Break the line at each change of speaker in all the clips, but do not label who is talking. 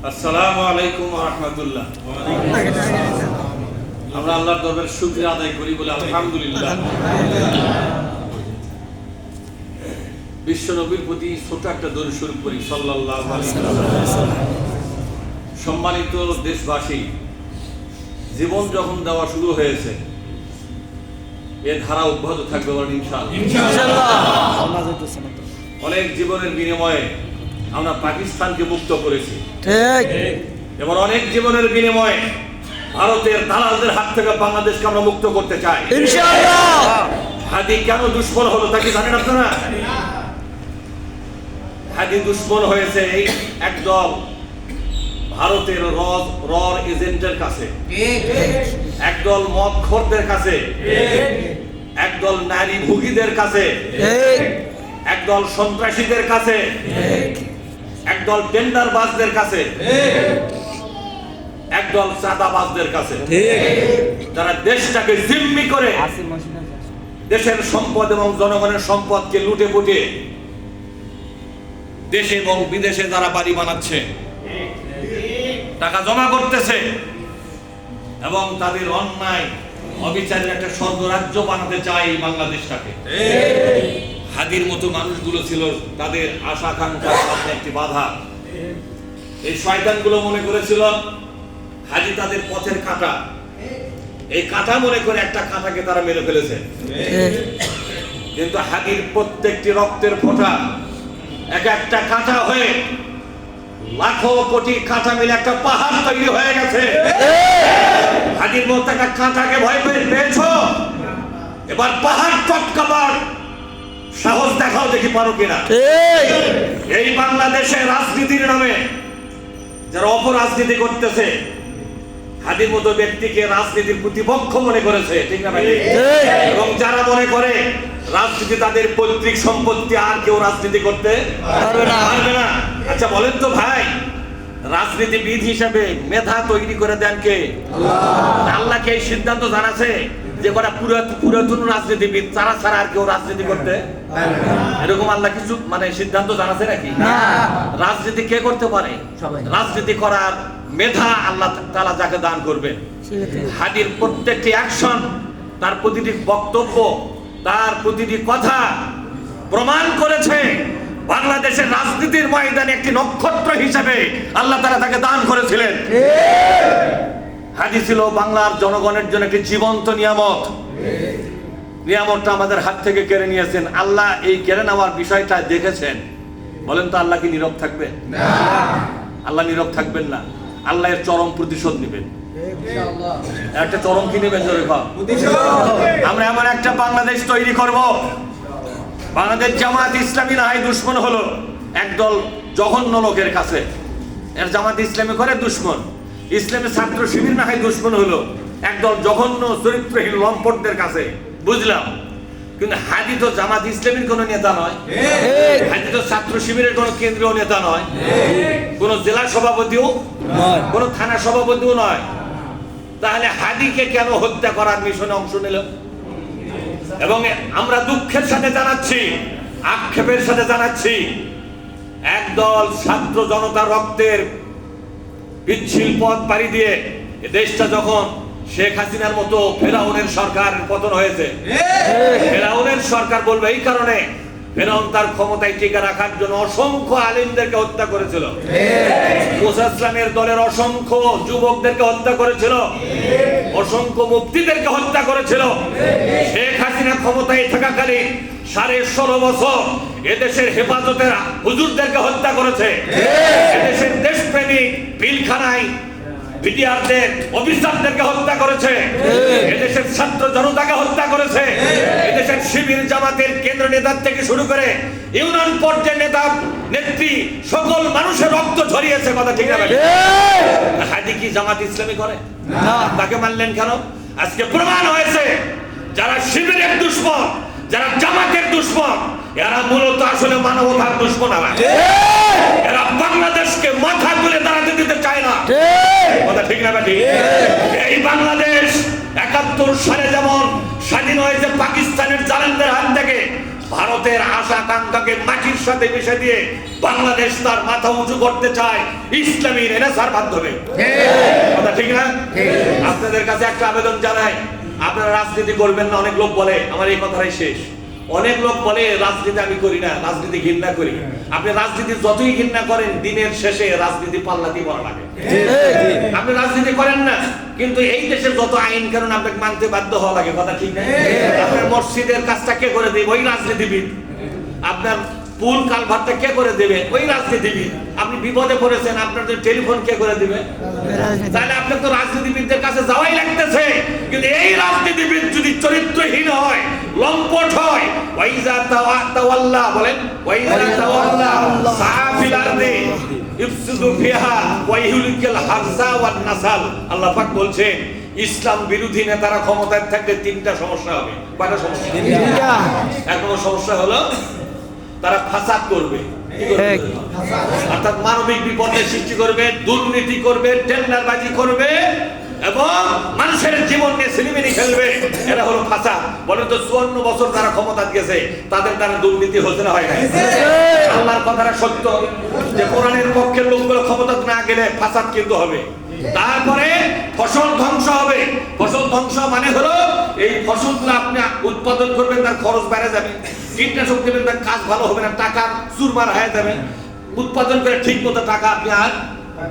আসসালামু আলাইকুম ওয়া রাহমাতুল্লাহ। আমরা আল্লাহর দরবারে শুকরিয়া আদায় করি বলে আলহামদুলিল্লাহ। বিশ্ব নবীর প্রতি ছোট একটা দরুদ শরীফ পড়ি সাল্লাল্লাহু আলাইহি ওয়াসাল্লাম। সম্মানিত দেশবাসী, জীবন যখন দেওয়া শুরু হয়েছে, এ ধারা অব্যাহত থাকবে বলেন ইনশাআল্লাহ। অনেক জীবনের বিনিময়ে আমরা পাকিস্তানকে মুক্ত করেছি, ঠিক। এবার অনেক জীবনের বিনিময়ে ভারতের দালালদের হাত থেকে বাংলাদেশকে আমরা মুক্ত করতে চাই ইনশাআল্লাহ। হাদি কেন দুশ্মন হলো তা কি জানেন আপনারা? হাদি দুশ্মন হয়েছে এই একদল ভারতের রর এজেন্টের কাছে, একদল মদখোরদের কাছে, একদল নারী ভোগীদের কাছে, একদল সন্ত্রাসীদের কাছে, একদল টেন্ডারবাজদের কাছে, একদল চাঁদাবাজদের কাছে, যারা দেশটাকে জিম্মি করে দেশের সম্পদ এবং জনগণের সম্পদকে লুটে পুটে দেশে এবং বিদেশে যারা বাড়ি বানাচ্ছে, টাকা জমা করতেছে এবং তাদের অন্যায় অবিচারের একটা স্বর্গরাজ্য বানাতে চায় বাংলাদেশটাকে। হাদির মতো মানুষগুলো ছিল তাদের আশা আকাঙ্ক্ষার সামনে একটি বাধা। এই শয়তানগুলো মনে করেছিল হাদি তাদের পথের কাঁটা, এই কাঁটা মনে করে একটা কাঁটাকে তারা মেরে ফেলেছে। কিন্তু হাদির প্রত্যেকটি রক্তের ফোঁটা এক একটা কাঁটা হয়ে লাখো কোটি কাঁটা মিলে একটা পাহাড় তৈরি হয়ে গেছে। হাদির মতো একটা কাঁটাকে ভয় পেয়েছো, এবার পাহাড় টপকাবার সাহস দেখাও, দেখি পারো কিনা। এই বাংলাদেশে রাজনীতির নামে যারা অপরাজনীতি করতেছে, হাদির মতো ব্যক্তিকে রাজনীতির প্রতিপক্ষ মনে করেছে, ঠিক না ভাই? এবং যারা মনে করে রাজনীতি তাদের পৈতৃক সম্পত্তি, আর কেউ রাজনীতি করতে পারবে না। আচ্ছা বলেন তো ভাই, রাজনীতিবিদ হিসাবে মেধা তৈরি করে দেন কে? আল্লাহকে এই সিদ্ধান্ত জানাছে যে কটা পুরাতন রাজনীতিবিদ তারা ছাড়া আর কেউ রাজনীতি করতে, এরকম আল্লাহ কিছু মানে সিদ্ধান্ত জানাছে নাকি? রাজনীতি কে করতে পারে? রাজনীতি করার মেধা আল্লাহ তাআলা যাকে দান করবেন। হাদির প্রত্যেকটি অ্যাকশন, তার প্রতিটি বক্তব্য, তার প্রতিটি কথা প্রমাণ করেছে বাংলাদেশের রাজনীতির ময়দানে একটি নক্ষত্র হিসেবে আল্লাহ তাআলা তাকে দান করেছিলেন। হাদি ছিল বাংলার জনগণের জন্য একটি জীবন্ত নিয়ামত। নিয়ামতটা আমাদের হাত থেকে কেড়ে নিয়েছেন। আল্লাহ এই কেড়ে নেওয়ার বিষয়টা দেখেছেন। বলেন তো আল্লাহ কি নীরব থাকবে? আল্লাহ নীরব থাকবেন না। আল্লাহ এর চরম প্রতিশোধ নেবেন। একটা চরম কি নেবেন? জোরে কর। আমরা এমন একটা বাংলাদেশ তৈরি করব, বাংলাদেশ জামাত ইসলামী না হয় দুশ্মন হলো একদল জঘন্য লোকের কাছে, এর জামাত ইসলামী করে দুশ্মন। ইসলামী ছাত্র শিবির না হয় দুশ্মন হলো একদল জঘন্য চরিত্রহীন লম্পটদের কাছে, বুঝলাম। কিন্তু হাদি তো জামাত ইসলামীর কোন নেতা নয়, হাদি তো ছাত্র শিবিরের কোন কেন্দ্রীয় নেতা নয়, কোন জেলা সভাপতিও নয়, কোন থানা সভাপতিও নয়। তাহলে হাদিকে কেন হত্যা করার মিশনে অংশ নিল? এবং আমরা দুঃখের সাথে জানাচ্ছি, আক্ষেপের সাথে জানাচ্ছি, একদল ছাত্র জনতা রক্তের পিচ্ছিল পথ পাড়ি দিয়ে দেশটা যখন শেখ হাসিনার মতো ফেরাউনের সরকারের পতন হয়েছে, ফেরাউনের সরকার বলবে এই কারণে ফেরাউন তার ক্ষমতায় টিকে রাখার জন্য অসংখ্য আলিমদেরকে হত্যা করেছিল, মুসা ইসলামের দলের অসংখ্য যুবকদেরকে হত্যা করেছিল, অসংখ্য মুফতিদেরকে হত্যা করেছিল। শেখ হাসিনা ক্ষমতায় থাকাকালীন 16.5 বছর এদেশের হেফাজতের হুজুরদেরকে হত্যা করেছে, এদেশের দেশপ্রেমিক পিলখানায় বিডিআরদের অফিসারদেরকে হত্যা করেছে, এদেশের ছাত্র জনতাকে হত্যা করেছে, এদেশের শিবির জামাতের কেন্দ্র নেতা থেকে শুরু করে ইউনিয়ন পর্যায়ের নেতা নেত্রী সকল মানুষের রক্ত ঝরিয়েছে। কথা ঠিক না? হাদি কি জামাত ইসলামী করে? তাকে মানলেন কেন? আজকে প্রমাণ হয়েছে যারা শিবিরের দুশ্মন, যারা জামাতের দুশ্মন, এরা মূলত আসলে মানবতার দুশ্মন। এরা বাংলাদেশকে মাথা তুলে দাঁড়াতে দিতে চায় না। কথা ঠিক না? এই বাংলাদেশ 71 সালে যেমন স্বাধীন হয়েছে পাকিস্তানের জালেমদের হাত থেকে, ভারতের আশা আকাঙ্ক্ষাকে মাটির সাথে মিশে দিয়ে বাংলাদেশ তার মাথা উঁচু করতে চায় ইসলামী রেনেসাঁর মাধ্যমে। কথা ঠিক না? আপনাদের কাছে একটা আবেদন জানাই, আপনারা রাজনীতি করবেন না। অনেক লোক বলে, আমার এই কথাটাই শেষ, অনেক লোক বলে রাজনীতি আমি করি না, রাজনীতি ঘৃণা করি। আপনি রাজনীতি যতই ঘৃণা করেন, দিনের শেষে রাজনীতি পাল্লাতেই বড় লাগে। আপনি রাজনীতি করেন না, কিন্তু এই দেশের যত আইন কানুন আপনাকে মানতে বাধ্য হওয়া লাগে। কথা ঠিক না? আপনার মসজিদের কাজটা কে করে দেবে? ওই রাজনীতিবিদ। আপনার পুল কালভারটা কে করে দেবে? ওই রাজনীতিবিদ। আপনি বিপদে পড়েছেন, আপনার টেলিফোন কে করে দিবে? তাহলে আপনার তো রাজনীতিবিদদের কাছে যাওয়াই লাগতেছে। কিন্তু এই রাজনীতিবিদ যদি চরিত্রহীন হয়, লম্পট হয়, ওয়াইজা তাওয়াল্লা, বলেন ওয়াইজা তাওয়াল্লা সাফিল আরদি ইফসিদু ফিহা ওয়া ইহলিকুল হারসা ওয়ান নাসাল। আল্লাহ পাক বলছেন, ইসলাম বিরোধী নেতারা ক্ষমতায় থাকলে তিনটা সমস্যা হবে। কয়টা সমস্যা? এক নম্বর সমস্যা হলো তারা ফাসাদ করবে, অর্থাৎ মানবিক বিপদের সৃষ্টি করবে, দুর্নীতি করবে, টেন্ডারবাজি করবে এবং মানুষের জীবন নিয়ে সিনেমিনি খেলবে। এরা হলো ফাসাদ। বলেন তো 54 বছর যারা ক্ষমতা গেছে তাদের দ্বারা দুর্নীতি হতে না হয় না? আল্লাহর কথাটা সত্য যে কোরআনের পক্ষের লোকগুলো ক্ষমতা না গেলে ফাসাদ কিন্তু হবে। তারপরে ফসল ধ্বংস হবে। ফসল ধ্বংস মানে হলো এই ফসলগুলো আপনি উৎপাদন করবেন, তার খরচ বেড়ে যাবে, কীটনাশক দেবেন, তার কাজ ভালো হবে না, টাকা চুরমার হয়ে যাবে, উৎপাদন করে ঠিক মতো টাকা আপনি আর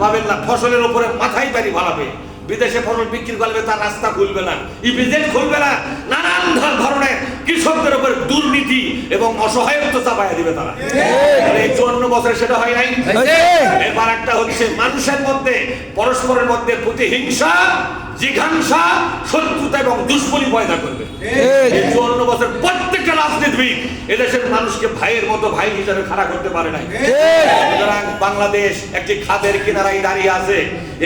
পাবেন না, ফসলের উপরে মাথায় বাড়ি ভালাবে, বিদেশে ফসল বিক্রি করবে, তার রাস্তা খুলবে না, ইপিজেড খুলবে না, নানান ধরনের কৃষকদের উপর দুর্নীতি এবং অসহায়ত্ব চাপাইয়া দিবে তারা। এই 54 বছরে সেটা হয় নাই। এবার একটা হচ্ছে মানুষের মধ্যে পরস্পরের মধ্যে প্রতিহিংসা, জিঘাংসা, শত্রুতা এবং দুশ্মনী পয়দা করবে। এই 54 বছর প্রত্যেকটা রাজনীতিবিদ এদেশের মানুষকে ভাইয়ের মতো ভাই হিসেবে খাড়া করতে পারে নাই। সুতরাং বাংলাদেশ একটি খাদের কিনারায় দাঁড়িয়ে আছে।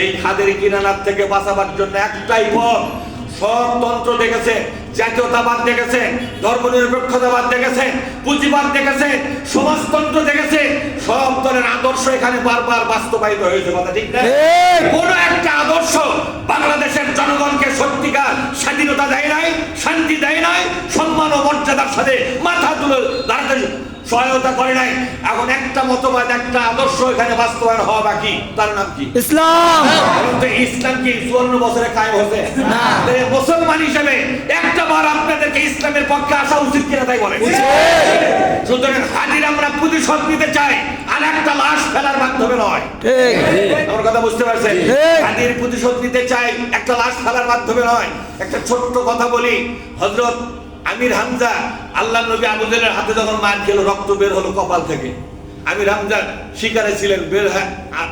এই খাদের কিনারার থেকে বাঁচাবার জন্য একটাই পথ। সব তন্ত্র দেখেছেন, জাতীয়তাবাদ দেখেছেন, ধর্মনিরপেক্ষতাবাদ দেখেছেন, পুঁজিবাদ দেখেছেন, সমাজতন্ত্র দেখেছেন, সব দলের আদর্শ এখানে বারবার বাস্তবায়িত হয়েছে। কথা ঠিক না? কোন একটা আদর্শ বাংলাদেশের জনগণকে সত্যিকার স্বাধীনতা দেয় নাই, শান্তি দেয় নাই, সম্মান ও মর্যাদার সাথে মাথা তুলে দাঁড়াতে সহায়তা করে নাই। এখন একটা মতবাদ, একটা আদর্শ এখানে বাস্তবায়ন হওয়া বাকি, তার নাম কি? ইসলাম। ইসলাম কি 54 বছরে কায়েম হয়েছে? মুসলমান হিসেবে একটা বার আপনাদেরকে ইসলামের পক্ষে আসা উচিত কিনা তাই বলেন। সুতরাং হাজির আমরা প্রতিশোধ নিতে চাই, আর একটা লাশ ফেলার মাধ্যমে নয়। আমার কথা বুঝতে পারছেন? হাজির প্রতিশোধ নিতে চাই, একটা লাশ ফেলার মাধ্যমে নয়। একটা ছোট্ট কথা বলি, হযরত আমির হামজা আল্লাহ নবী আবু জেহেলের হাতে যখন মার খেলো, রক্ত বের হলো কপাল থেকে। আমির হামজা শিকারে ছিলেন, বের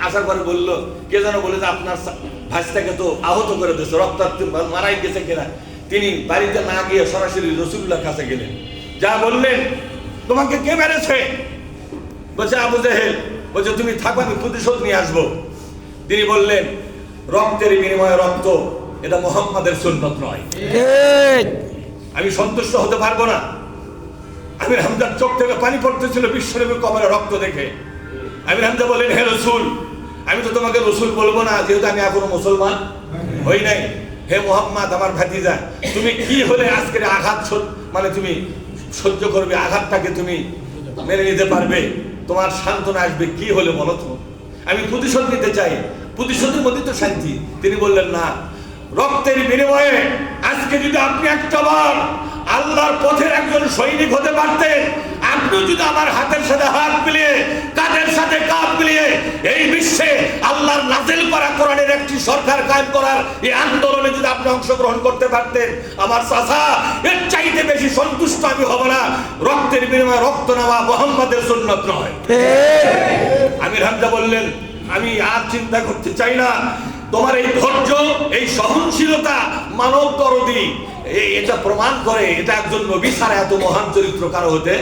আসার পরে বললো, কে যেন বলে যে আপনার ভাইস্তাকে তো আহত করে দিয়েছে, রক্তাক্ত মারাই গেছে কিনা। তিনি বাড়িতে না গিয়ে সরাসরি রাসূলুল্লাহর কাছে গেলেন, যা বললেন, তোমাকে কে মেরেছে? বলছে আবু জেহেল। বলছে তুমি থাকো, আমি প্রতিশোধ নিয়ে আসবো। তিনি বললেন, রক্তের বিনিময়ে রক্ত, এটা মুহাম্মাদের সুন্নত নয়, আমি সন্তুষ্ট হতে পারবো না। আমির হামজার চোখ থেকে পানি পড়তেছিল বিশ্বনবীর কবরে রক্ত দেখে। আমির হামজা বললেন, হে রসুল, আমি তো তোমাকে রসুল বলবো না, যেহেতু আমি এখনো মুসলমান হই নাই। হে মুহাম্মদ, আমার ভাতিজা, তুমি কি হলে আজকের আঘাত মানে তুমি সহ্য করবে, আঘাতটাকে তুমি মেনে নিতে পারবে, তোমার সান্ত্বনা আসবে, কি হলে বলো তো? আমি প্রতিশোধ নিতে চাই, প্রতিশোধের মধ্যে তো শান্তি। তিনি বললেন, না, রক্তের বিনিময়ে আজকে যদি আপনি একটা বার আল্লাহর পথের একজন সৈনিক হতে পারতেন, আপনি যদি আমার হাতের সাথে হাত মিলিয়ে, কাঁধের সাথে কাঁধ মিলিয়ে এই বিশ্বে আল্লাহর নাযিল করা কোরআনের একটি সরকার কায়েম করার এই আন্দোলনে যদি আপনি অংশগ্রহণ করতে পারতেন, আমার চাচা, এর চাইতে বেশি সন্তুষ্ট আমি হব না। রক্তের বিনিময়ে রক্ত নেওয়া মুহাম্মাদের সুন্নাত নয়। আমির হামজা বললেন, আমি আর চিন্তা করতে চাই না। তোমার এই ধৈর্য, এই সহনশীলতা, মানব দরদি, এটা প্রমাণ করে এটা একজন নবী ছাড়া এত মহান চরিত্র কারো হতে।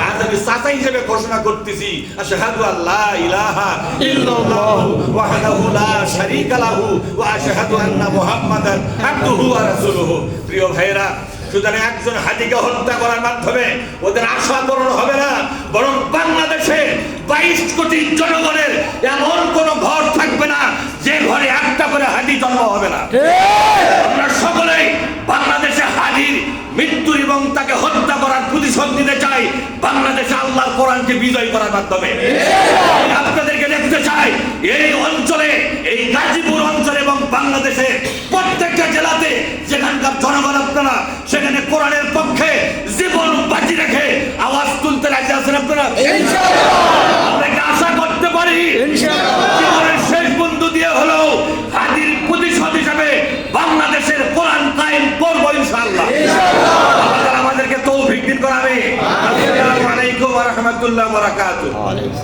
আজ আমি চাচা হিসেবে ঘোষণা করতেছি, আশহাদু আল্লা ইলাহা ইল্লাল্লাহু ওয়াহদাহু লা শারীকা লাহু ওয়া আশহাদু আন্না মুহাম্মাদান আবদুহু ওয়া রাসূলুহু। প্রিয় ভাইরা, সুতরাং একজন হাজিকে হত্যা করার মাধ্যমে ওদের আশা পূরণ হবে না, বরং বাংলাদেশে 22 কোটি জনগণের এমন কোন ঘর থাকবে না যে ঘরে একটা করে হাজি জন্ম হবে না। আমরা সকলেই বাংলাদেশে হাজির মৃত্যু এবং তাকে হত্যা করার প্রতিশোধ নিতে বাংলাদেশে আল্লাহর কোরআনকে বিজয় করার মাধ্যমে। আপনাদেরকে দেখতে চাই এই অঞ্চলে, এই গাজীপুর অঞ্চলে এবং বাংলাদেশে প্রত্যেকটা জেলাতে যেখানকার জনগণ আপনারা সেখানে কোরআনের পক্ষে জীবন বাজি রেখে আওয়াজ তুলতে রাজি আছেন আপনারা? আমরা কি আশা করতে পারি জীবনের শেষ বন্ধু দিয়ে হলেও হাদির প্রতিশোধ হিসাবে বাংলাদেশের কোরআন কায়েম করবো ইনশাআল্লাহ। আমাদেরকে তৌফিক দিন করাবে। আসসালামু আলাইকুম ওয়া রাহমাতুল্লাহি ওয়া বারাকাতুহু।